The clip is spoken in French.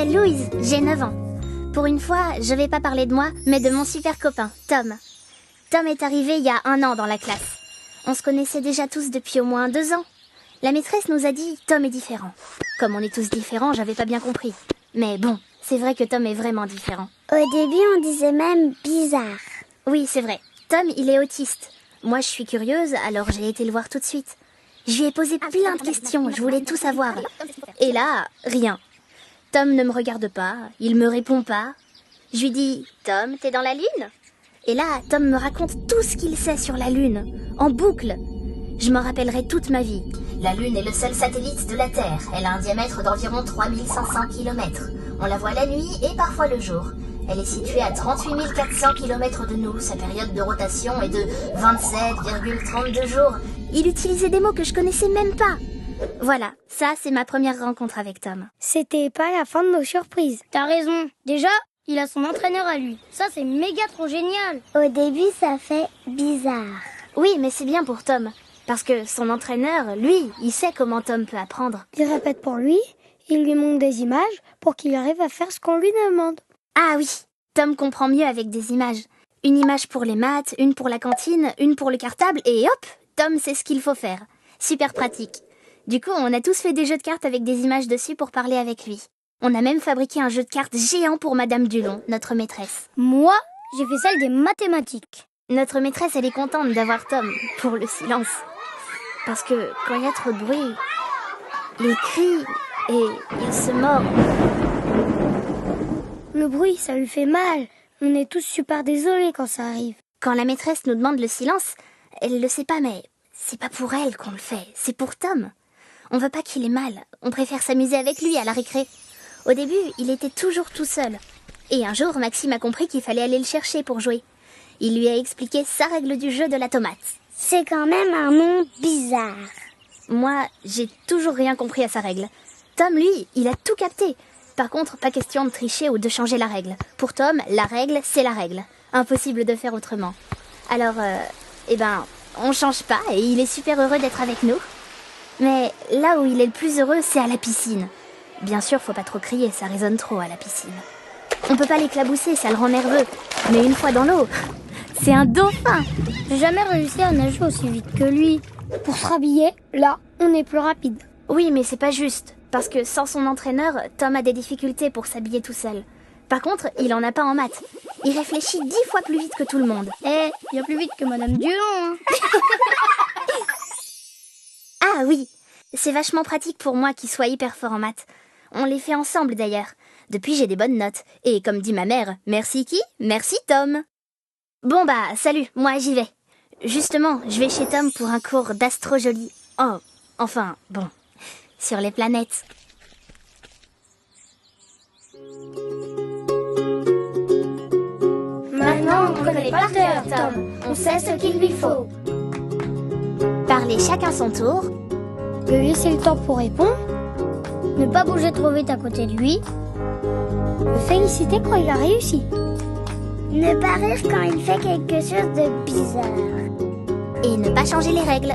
m'appelle Louise, j'ai 9 ans. Pour une fois, je vais pas parler de moi, mais de mon super copain, Tom. Tom est arrivé il y a 1 an dans la classe. On se connaissait déjà tous depuis au moins 2 ans. La maîtresse nous a dit « Tom est différent ». Comme on est tous différents, j'avais pas bien compris. Mais bon, c'est vrai que Tom est vraiment différent. Au début, on disait même « bizarre ». Oui, c'est vrai. Tom, il est autiste. Moi, je suis curieuse, alors j'ai été le voir tout de suite. Je lui ai posé plein de questions, je voulais tout savoir. Et là, rien. Tom ne me regarde pas, il me répond pas. Je lui dis « Tom, t'es dans la Lune ?» Et là, Tom me raconte tout ce qu'il sait sur la Lune, en boucle. Je m'en rappellerai toute ma vie. La Lune est le seul satellite de la Terre. Elle a un diamètre d'environ 3500 km. On la voit la nuit et parfois le jour. Elle est située à 38 400 km de nous. Sa période de rotation est de 27,32 jours. Il utilisait des mots que je connaissais même pas. Voilà, ça c'est ma première rencontre avec Tom. C'était pas la fin de nos surprises. T'as raison. Déjà, il a son entraîneur à lui. Ça, c'est méga trop génial. Au début, ça fait bizarre. Oui, mais c'est bien pour Tom. Parce que son entraîneur, lui, il sait comment Tom peut apprendre. Il répète pour lui, il lui montre des images pour qu'il arrive à faire ce qu'on lui demande. Ah oui, Tom comprend mieux avec des images. Une image pour les maths, une pour la cantine, une pour le cartable, et hop, Tom sait ce qu'il faut faire. Super pratique. Du coup, on a tous fait des jeux de cartes avec des images dessus pour parler avec lui. On a même fabriqué un jeu de cartes géant pour Madame Dulon, notre maîtresse. Moi, j'ai fait celle des mathématiques. Notre maîtresse, elle est contente d'avoir Tom, pour le silence. Parce que quand il y a trop de bruit, les cris, et il se mord. Le bruit, ça lui fait mal. On est tous super désolés quand ça arrive. Quand la maîtresse nous demande le silence, elle le sait pas, mais c'est pas pour elle qu'on le fait, c'est pour Tom. On veut pas qu'il ait mal, on préfère s'amuser avec lui à la récré. Au début, il était toujours tout seul. Et un jour, Maxime a compris qu'il fallait aller le chercher pour jouer. Il lui a expliqué sa règle du jeu de la tomate. C'est quand même un nom bizarre. Moi, j'ai toujours rien compris à sa règle. Tom, lui, il a tout capté. Par contre, pas question de tricher ou de changer la règle. Pour Tom, la règle, c'est la règle. Impossible de faire autrement. Alors, on change pas et il est super heureux d'être avec nous. Mais là où il est le plus heureux, c'est à la piscine. Bien sûr, faut pas trop crier, ça résonne trop à la piscine. On peut pas l'éclabousser, ça le rend nerveux. Mais une fois dans l'eau, c'est un dauphin. J'ai jamais réussi à nager aussi vite que lui. Pour se rhabiller, là, on est plus rapide. Oui, mais c'est pas juste. Parce que sans son entraîneur, Tom a des difficultés pour s'habiller tout seul. Par contre, il en a pas en maths. Il réfléchit 10 fois plus vite que tout le monde. Bien plus vite que Madame Dulon, hein. Ah oui, c'est vachement pratique pour moi qu'il soit hyper fort en maths. On les fait ensemble d'ailleurs. Depuis, j'ai des bonnes notes. Et comme dit ma mère, merci qui? Merci Tom. Bon salut, moi j'y vais. Justement, je vais chez Tom pour un cours d'astro-jolie. Oh, enfin, bon, sur les planètes. Maintenant, on connaît par cœur, Tom. On sait ce qu'il lui faut. Parler chacun son tour. Lui laisser le temps pour répondre. Ne pas bouger trop vite à côté de lui. Le féliciter quand il a réussi. Ne pas rire quand il fait quelque chose de bizarre. Et ne pas changer les règles.